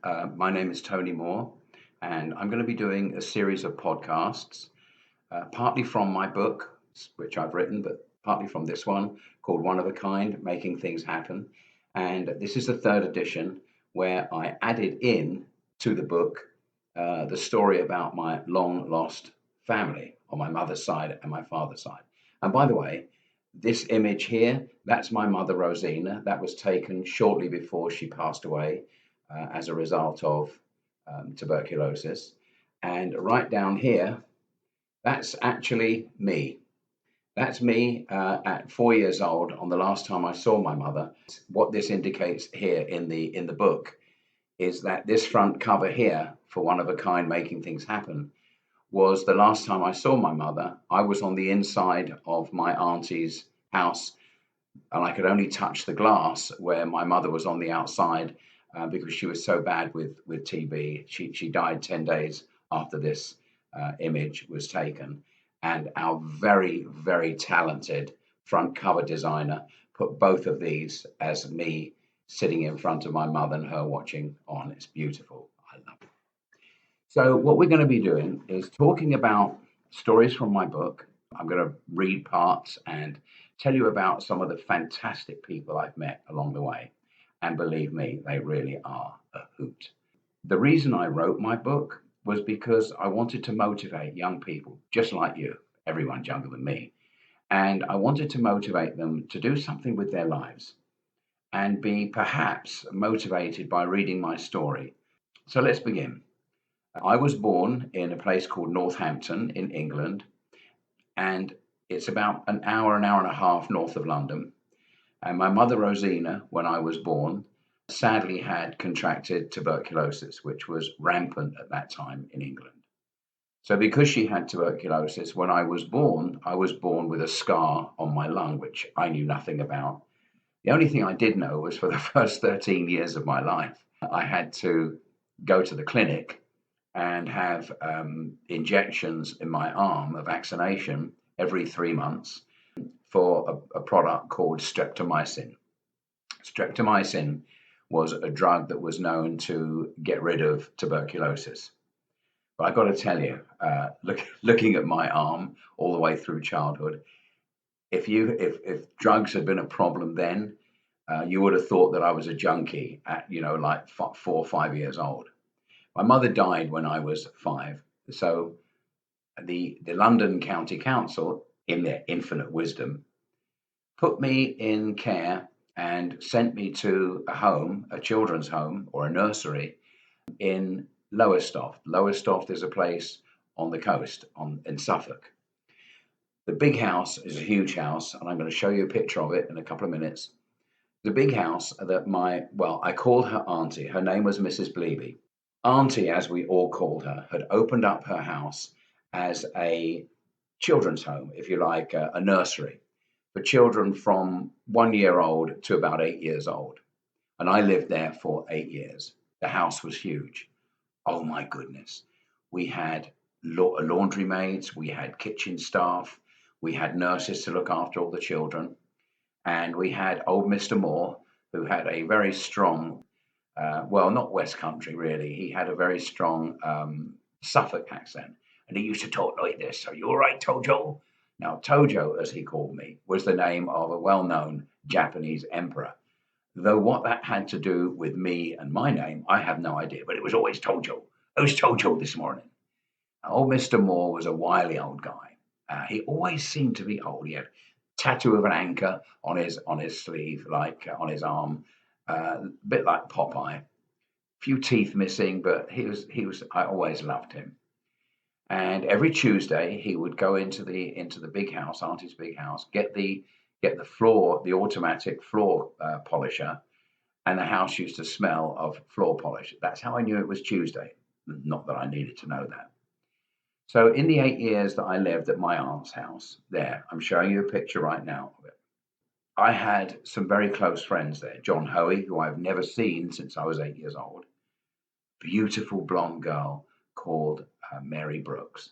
My name is Tony Moore, and I'm going to be doing a series of podcasts, partly from my book, which I've written, but partly from this one called One of a Kind Making Things Happen. And this is the third edition where I added in to the book the story about my long lost family on my mother's side and my father's side. And by the way, this image here, that's my mother Rosina. That was taken shortly before she passed away as a result of tuberculosis. And right down here, that's actually me. That's me at 4 years old on the last time I saw my mother. What this indicates here in the book is that this front cover here for One of a Kind Making Things Happen was the last time I saw my mother. I was on the inside of my auntie's house and I could only touch the glass where my mother was on the outside because she was so bad with TB. She died 10 days after this image was taken. And our very, very talented front cover designer put both of these as me sitting in front of my mother and her watching on. It's beautiful. I love it. So, what we're going to be doing is talking about stories from my book. I'm going to read parts and tell you about some of the fantastic people I've met along the way. And believe me, they really are a hoot. The reason I wrote my book was because I wanted to motivate young people, just like you, everyone's younger than me. And I wanted to motivate them to do something with their lives and be perhaps motivated by reading my story. So let's begin. I was born in a place called Northampton in England, and it's about an hour and a half north of London. And my mother, Rosina, when I was born, sadly had contracted tuberculosis, which was rampant at that time in England. So, because she had tuberculosis, when I was born with a scar on my lung, which I knew nothing about. The only thing I did know was for the first 13 years of my life, I had to go to the clinic and have injections in my arm, a vaccination every 3 months for a product called streptomycin. Streptomycin was a drug that was known to get rid of tuberculosis. But I got to tell you, looking at my arm all the way through childhood, if drugs had been a problem then, you would have thought that I was a junkie at like 4 or 5 years old. My mother died when I was 5, so the London County Council, in their infinite wisdom, put me in care and sent me to a home, a children's home or a nursery in Lowestoft. Lowestoft is a place on the coast in Suffolk. The big house is a huge house, and I'm going to show you a picture of it in a couple of minutes. The big house that I called her auntie. Her name was Mrs. Bleeby. Auntie, as we all called her, had opened up her house as a children's home, if you like, a nursery for children from 1 year old to about 8 years old. And I lived there for 8 years. The house was huge. Oh my goodness. We had laundry maids, we had kitchen staff, we had nurses to look after all the children, and we had old Mr. Moore, who had a very strong, not West Country really, he had a very strong Suffolk accent. And he used to talk like this. Are you all right, Tojo? Now, Tojo, as he called me, was the name of a well known Japanese emperor. Though what that had to do with me and my name, I have no idea, but it was always Tojo. Who's Tojo this morning? Old Mr. Moore was a wily old guy. He always seemed to be old. He had a tattoo of an anchor on his sleeve, like on his arm, a bit like Popeye. Few teeth missing, but he was. I always loved him. And every Tuesday he would go into the big house, Auntie's big house, get the floor, the automatic floor polisher, and the house used to smell of floor polish. That's how I knew it was Tuesday. Not that I needed to know that. So in the 8 years that I lived at my aunt's house, there, I'm showing you a picture right now of it. I had some very close friends there. John Hoey, who I've never seen since I was 8 years old. Beautiful blonde girl called Mary Brooks.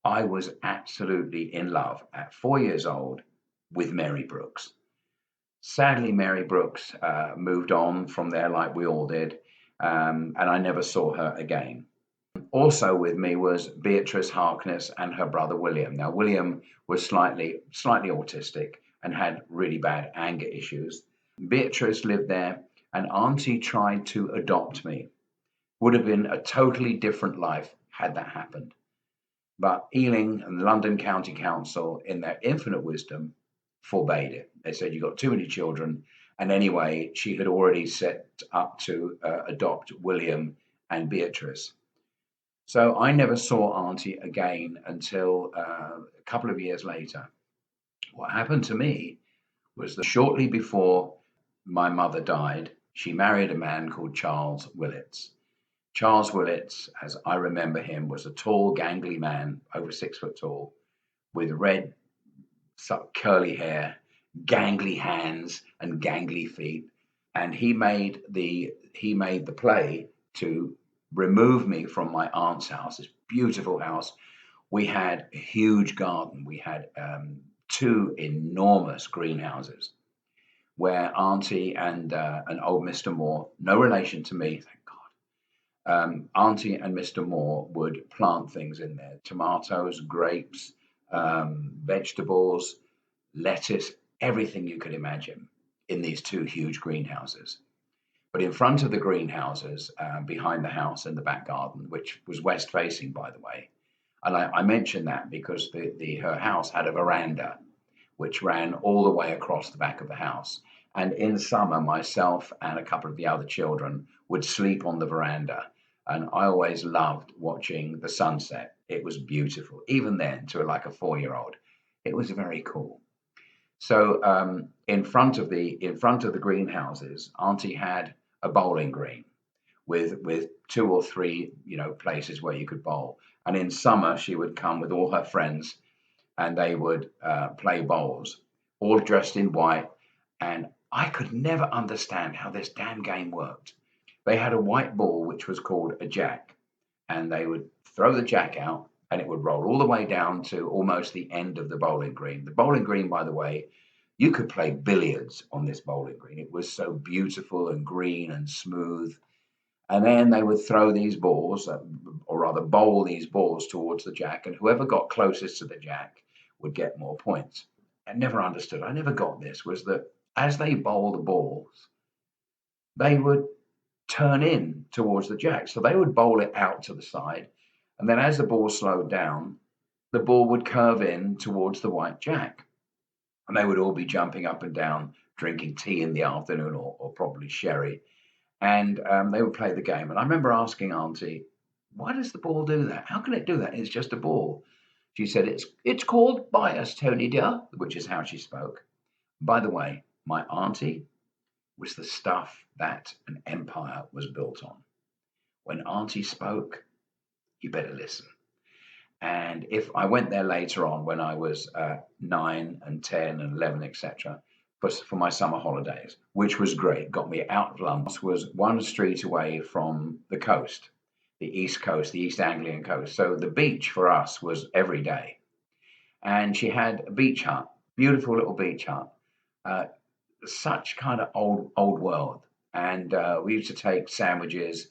I was absolutely in love at 4 years old with Mary Brooks. Sadly, Mary Brooks moved on from there like we all did. and I never saw her again. Also with me was Beatrice Harkness and her brother William. Now, William was slightly autistic and had really bad anger issues. Beatrice lived there, and Auntie tried to adopt me. Would have been a totally different life had that happened. But Ealing and the London County Council, in their infinite wisdom, forbade it. They said, "You've got too many children." And anyway, she had already set up to adopt William and Beatrice. So I never saw Auntie again until a couple of years later. What happened to me was that shortly before my mother died, she married a man called Charles Willits. Charles Willits, as I remember him, was a tall, gangly man, over 6 foot tall, with red, curly hair, gangly hands, and gangly feet. And he made the play to remove me from my aunt's house, this beautiful house. We had a huge garden. We had two enormous greenhouses where Auntie and old Mr. Moore, no relation to me, thank God, Auntie and Mr. Moore would plant things in there: tomatoes, grapes, vegetables, lettuce, everything you could imagine in these two huge greenhouses. But in front of the greenhouses, behind the house in the back garden, which was west facing, by the way, and I mention that because her house had a veranda which ran all the way across the back of the house. And in summer, myself and a couple of the other children would sleep on the veranda. And I always loved watching the sunset. It was beautiful. Even then, to like a 4-year-old, it was very cool. So in front of the greenhouses, Auntie had a bowling green with two or three places where you could bowl. And in summer, she would come with all her friends, and they would play bowls, all dressed in white. And I could never understand how this damn game worked. They had a white ball which was called a jack, and they would throw the jack out, and it would roll all the way down to almost the end of the bowling green. The bowling green, by the way, you could play billiards on this bowling green. It was so beautiful and green and smooth. And then they would throw these balls, or rather bowl these balls towards the jack, and whoever got closest to the jack would get more points. I never understood, I never got this, was that as they bowl the balls, they would turn in towards the jack. So they would bowl it out to the side, and then as the ball slowed down, the ball would curve in towards the white jack. And they would all be jumping up and down, drinking tea in the afternoon, or probably sherry. And they would play the game. And I remember asking Auntie, "Why does the ball do that? How can it do that? It's just a ball." She said, "It's called bias, Tony dear," which is how she spoke. By the way, my auntie was the stuff that an empire was built on. When Auntie spoke, you better listen. And if I went there later on when I was 9 and 10 and 11, etc., for my summer holidays, which was great, got me out of London, was one street away from the coast, the East Coast, the East Anglian coast. So the beach for us was every day. And she had a beach hut, beautiful little beach hut, uh, such kind of old world. And we used to take sandwiches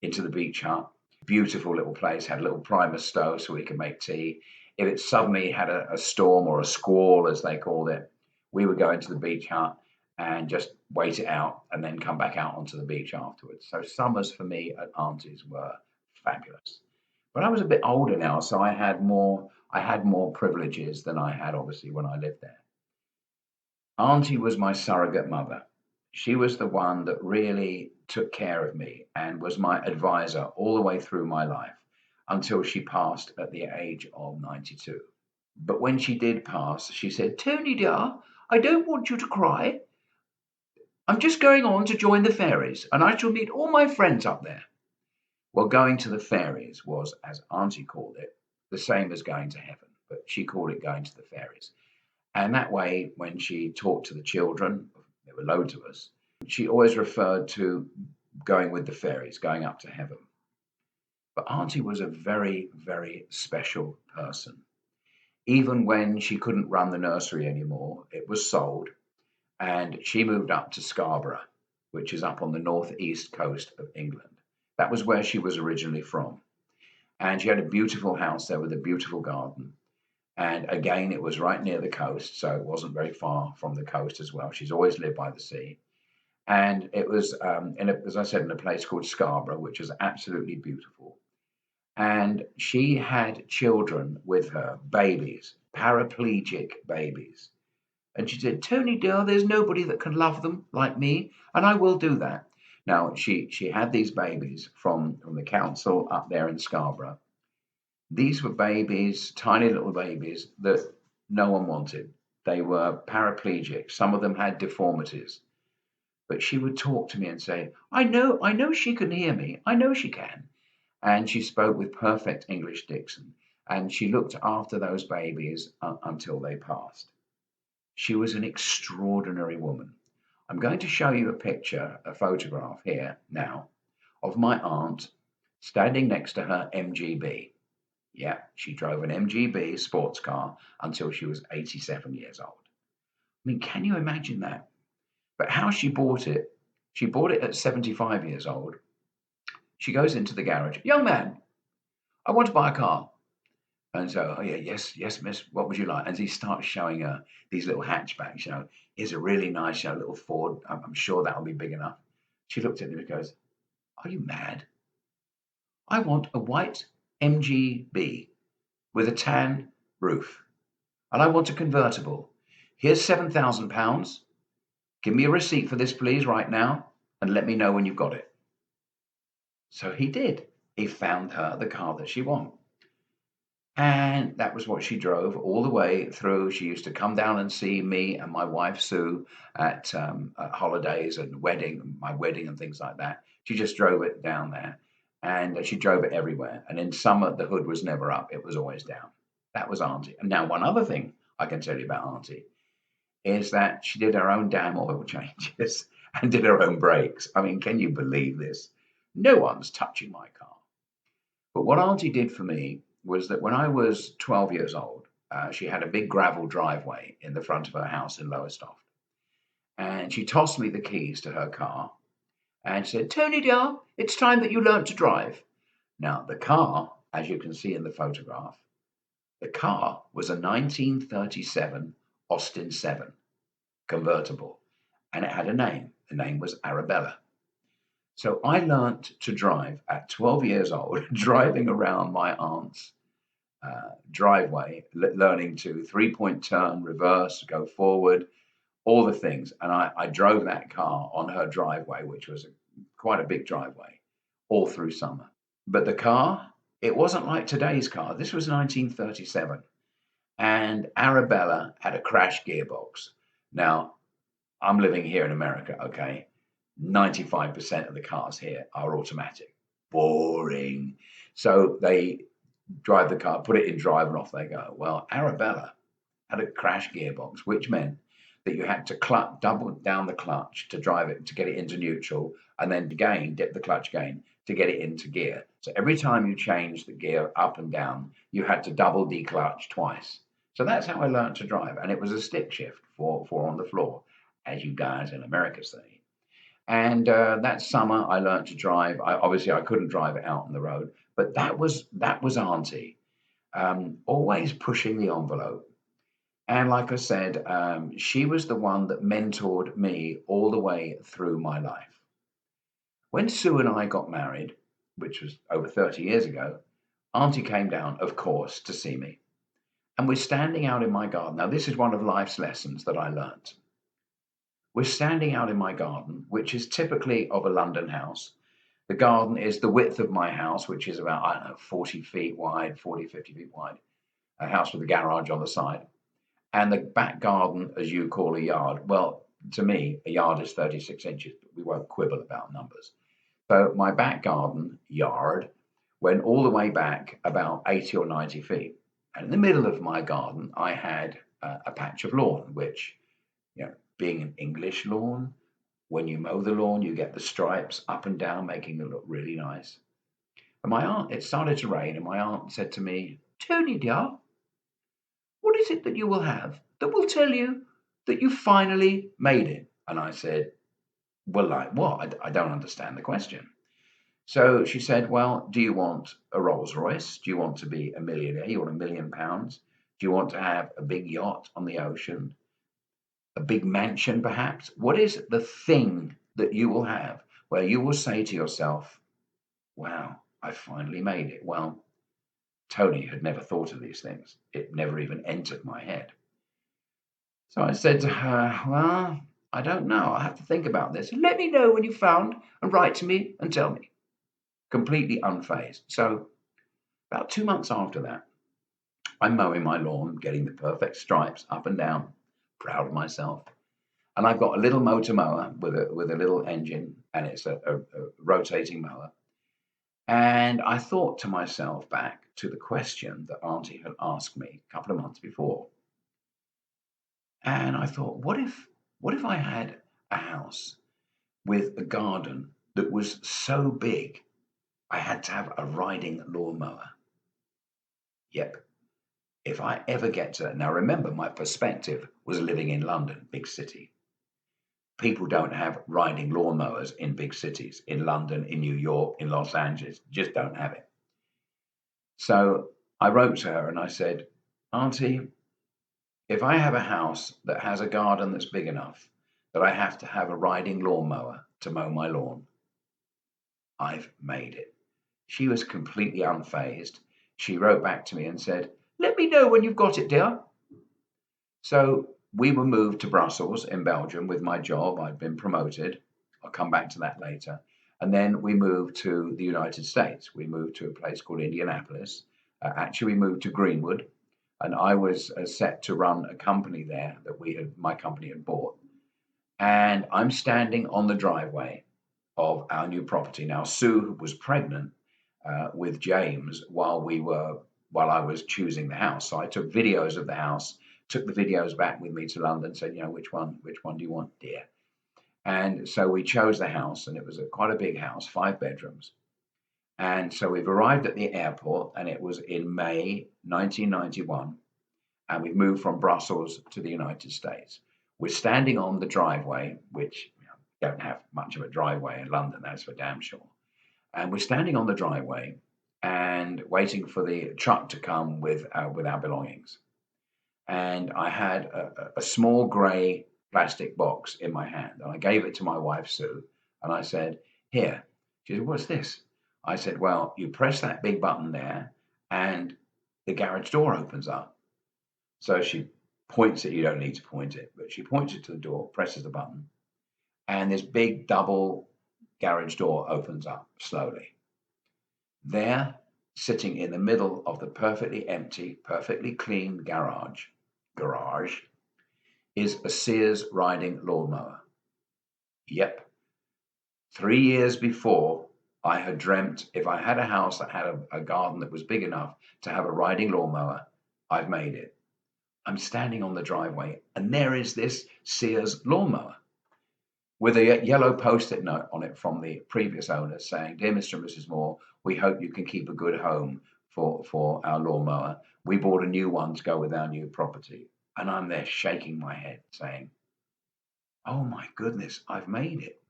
into the beach hut. Beautiful little place, had a little primus stove so we could make tea. If it suddenly had a storm or a squall, as they called it, we would go into the beach hut and just wait it out and then come back out onto the beach afterwards. So summers for me at Auntie's were fabulous. But I was a bit older now, so I had more privileges than I had obviously when I lived there. Auntie was my surrogate mother. She was the one that really took care of me and was my advisor all the way through my life until she passed at the age of 92. But when she did pass, she said, "Tony, dear, I don't want you to cry. I'm just going on to join the fairies, and I shall meet all my friends up there." Well, going to the fairies was, as Auntie called it, the same as going to heaven, but she called it going to the fairies. And that way, when she talked to the children, there were loads of us, she always referred to going with the fairies, going up to heaven. But Auntie was a very, very special person. Even when she couldn't run the nursery anymore, it was sold, and she moved up to Scarborough. which is up on the northeast coast of England. That was where she was originally from. And she had a beautiful house there with a beautiful garden. And again, it was right near the coast, so it wasn't very far from the coast as well. She's always lived by the sea. And it was, as I said, in a place called Scarborough, which is absolutely beautiful. And she had children with her, babies, paraplegic babies. And she said, Tony dear, there's nobody that can love them like me, and I will do that. Now, she had these babies from the council up there in Scarborough. These were babies, tiny little babies that no one wanted. They were paraplegic. Some of them had deformities. But she would talk to me and say, I know she can hear me. I know she can. And she spoke with perfect English diction. And she looked after those babies until they passed. She was an extraordinary woman. I'm going to show you a picture, a photograph here now of my aunt standing next to her MGB. Yeah, she drove an MGB sports car until she was 87 years old. I mean, can you imagine that? But how she bought it at 75 years old. She goes into the garage. Young man, I want to buy a car. And so, oh yeah, yes, miss, what would you like? And he starts showing her these little hatchbacks. Here's a really nice, little Ford. I'm sure that'll be big enough. She looked at him and goes, are you mad? I want a white MGB with a tan roof. And I want a convertible. Here's £7,000. Give me a receipt for this, please, right now, and let me know when you've got it. So he did. He found her the car that she wanted. And that was what she drove all the way through. She used to come down and see me and my wife, Sue, at holidays and my wedding and things like that. She just drove it down there. And she drove it everywhere. And in summer, the hood was never up. It was always down. That was Auntie. And now one other thing I can tell you about Auntie is that she did her own damn oil changes and did her own brakes. I mean, can you believe this? No one's touching my car. But what Auntie did for me was that when I was 12 years old, she had a big gravel driveway in the front of her house in Lowestoft. And she tossed me the keys to her car and said, Tony dear, it's time that you learnt to drive. Now, the car, as you can see in the photograph, the car was a 1937 Austin 7 convertible, and it had a name. The name was Arabella. So I learnt to drive at 12 years old, driving around my aunt's driveway, learning to 3-point turn, reverse, go forward, all the things. And I drove that car on her driveway, which was quite a big driveway, all through summer. But the car, it wasn't like today's car. This was 1937. And Arabella had a crash gearbox. Now, I'm living here in America, okay? 95% of the cars here are automatic. Boring. So they drive the car, put it in drive, and off they go. Well, Arabella had a crash gearbox, which meant that you had to double down the clutch to drive it, to get it into neutral, and then again, dip the clutch again to get it into gear. So every time you changed the gear up and down, you had to double declutch twice. So that's how I learned to drive. And it was a stick shift, four on the floor, as you guys in America say. And that summer, I learned to drive. Obviously, I couldn't drive it out on the road, but that was Auntie, always pushing the envelope. And like I said, she was the one that mentored me all the way through my life. When Sue and I got married, which was over 30 years ago, Auntie came down, of course, to see me. And we're standing out in my garden. Now, this is one of life's lessons that I learnt. We're standing out in my garden, which is typically of a London house. The garden is the width of my house, which is about, I don't know, 40 feet wide, 40, 50 feet wide, a house with a garage on the side. And the back garden, as you call a yard, well, to me, a yard is 36 inches, but we won't quibble about numbers. So my back garden yard went all the way back about 80 or 90 feet. And in the middle of my garden, I had a patch of lawn, which, being an English lawn, when you mow the lawn, you get the stripes up and down, making it look really nice. And it started to rain, and my aunt said to me, Tony, dear, what is it that you will have that will tell you that you finally made it? And I said, were like, what? I don't understand the question. So she said, well, do you want a Rolls Royce? Do you want to be a millionaire? You want £1 million? Do you want to have a big yacht on the ocean? A big mansion, perhaps? What is the thing that you will have where you will say to yourself, wow, I finally made it? Well, Tony had never thought of these things. It never even entered my head. So I said to her, well, I don't know. I have to think about this. Let me know when you found and write to me and tell me. Completely unfazed. So about 2 months after that, I'm mowing my lawn, getting the perfect stripes up and down, proud of myself. And I've got a little motor mower with a little engine, and it's a rotating mower. And I thought to myself back to the question that Auntie had asked me a couple of months before. And I thought, what if I had a house with a garden that was so big I had to have a riding lawnmower? Yep. If I ever get to, now remember, my perspective was living in London, big city. People don't have riding lawnmowers in big cities, in London, in New York, in Los Angeles, just don't have it. So I wrote to her and I said, Auntie, if I have a house that has a garden that's big enough that I have to have a riding lawnmower to mow my lawn, I've made it. She was completely unfazed. She wrote back to me and said, let me know when you've got it, dear. So we were moved to Brussels in Belgium with my job. I'd been promoted. I'll come back to that later. And then we moved to the United States. We moved to a place called Indianapolis. Actually, we moved to Greenwood, and I was set to run a company there that my company had bought. And I'm standing on the driveway of our new property. Now, Sue was pregnant with James while I was choosing the house. So I took videos of the house, took the videos back with me to London, said, which one do you want, dear? And so we chose the house, and it was quite a big house, 5 bedrooms. And so we've arrived at the airport, and it was in May 1991, and we've moved from Brussels to the United States. We're standing on the driveway, which don't have much of a driveway in London, that's for damn sure. And we're standing on the driveway and waiting for the truck to come with our belongings. And I had a small grey plastic box in my hand, and I gave it to my wife, Sue, and I said, here. She said, what's this? I said, well, you press that big button there, and the garage door opens up. So she points it, you don't need to point it, but she points it to the door, presses the button, and this big double garage door opens up slowly. There, sitting in the middle of the perfectly empty, perfectly clean garage, is a Sears riding lawnmower. Yep. 3 years before, I had dreamt if I had a house that had a garden that was big enough to have a riding lawnmower, I've made it. I'm standing on the driveway, and there is this Sears lawnmower with a yellow post-it note on it from the previous owner saying, dear Mr. and Mrs. Moore, we hope you can keep a good home for our lawnmower. We bought a new one to go with our new property. And I'm there shaking my head saying, oh my goodness, I've made it.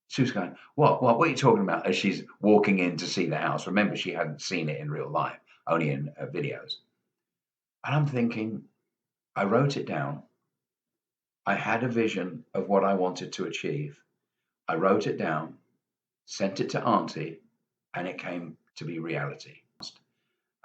Sue's going, what are you talking about? As she's walking in to see the house. Remember, she hadn't seen it in real life, only in videos. And I'm thinking, I wrote it down. I had a vision of what I wanted to achieve. I wrote it down, sent it to Auntie, and it came to be reality.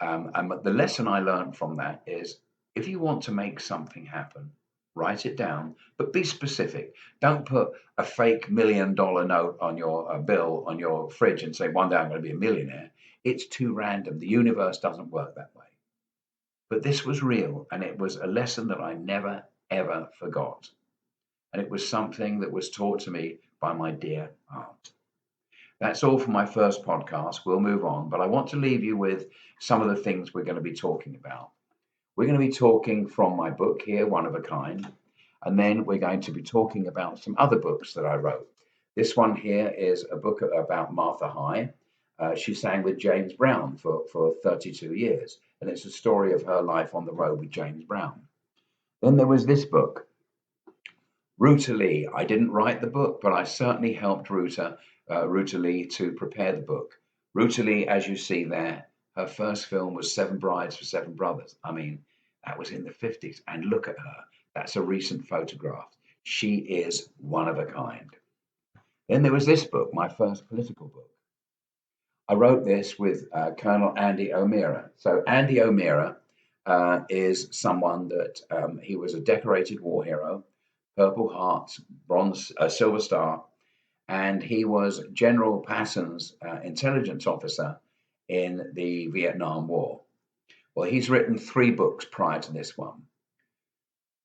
And the lesson I learned from that is if you want to make something happen, write it down, but be specific. Don't put a fake $1 million note on your bill on your fridge and say, one day I'm going to be a millionaire. It's too random. The universe doesn't work that way. But this was real, and it was a lesson that I never, ever forgot. And it was something that was taught to me by my dear aunt. That's all for my first podcast. We'll move on, but I want to leave you with some of the things we're going to be talking about. We're going to be talking from my book here, One of a Kind, and then we're going to be talking about some other books that I wrote. This one here is a book about Martha High. She sang with James Brown for 32 years, and it's a story of her life on the road with James Brown. Then there was this book, Ruta Lee, I didn't write the book, but I certainly helped Ruta Lee to prepare the book. Ruta Lee, as you see there, her first film was Seven Brides for Seven Brothers. I mean, that was in the 50s. And look at her. That's a recent photograph. She is one of a kind. Then there was this book, my first political book. I wrote this with Colonel Andy O'Meara. So Andy O'Meara is someone that he was a decorated war hero, Purple Heart, Bronze, Silver Star, and he was General Patton's intelligence officer in the Vietnam War. Well, he's written 3 books prior to this one.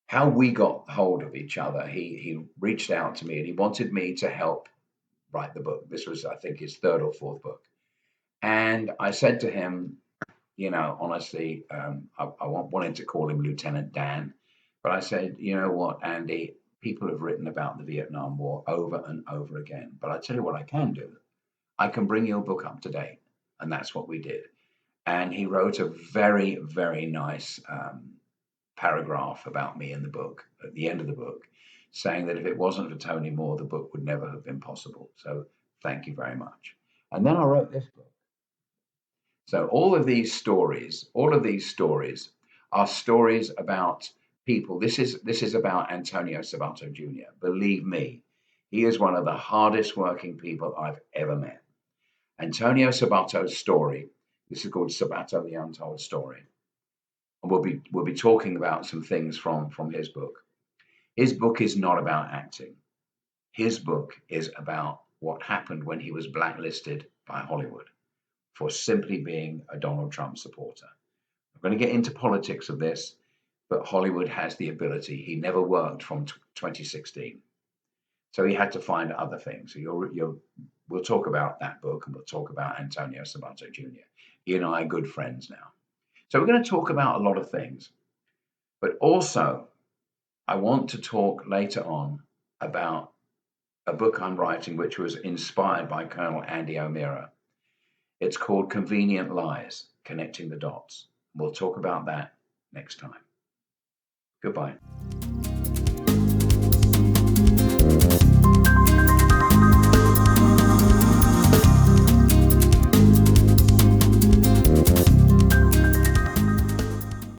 How we got hold of each other, he reached out to me and he wanted me to help write the book. This was, I think, his 3rd or 4th book. And I said to him, honestly, I wanted to call him Lieutenant Dan, but I said, you know what, Andy, people have written about the Vietnam War over and over again. But I tell you what I can do. I can bring your book up to date. And that's what we did. And he wrote a very, very nice paragraph about me in the book, at the end of the book, saying that if it wasn't for Tony Moore, the book would never have been possible. So thank you very much. And then I wrote this book. So all of these stories are stories about people. This is about Antonio Sabato Jr. Believe me, he is one of the hardest working people I've ever met. Antonio Sabato's story. This is called Sabato: The Untold Story, and we'll be talking about some things from his book. His book is not about acting. His book is about what happened when he was blacklisted by Hollywood for simply being a Donald Trump supporter. I'm going to get into politics of this, but Hollywood has the ability. He never worked from 2016, so he had to find other things. So we'll talk about that book, and we'll talk about Antonio Sabato Jr. He and I are good friends now. So we're going to talk about a lot of things, but also I want to talk later on about a book I'm writing, which was inspired by Colonel Andy O'Meara. It's called Convenient Lies: Connecting the Dots. We'll talk about that next time. Goodbye.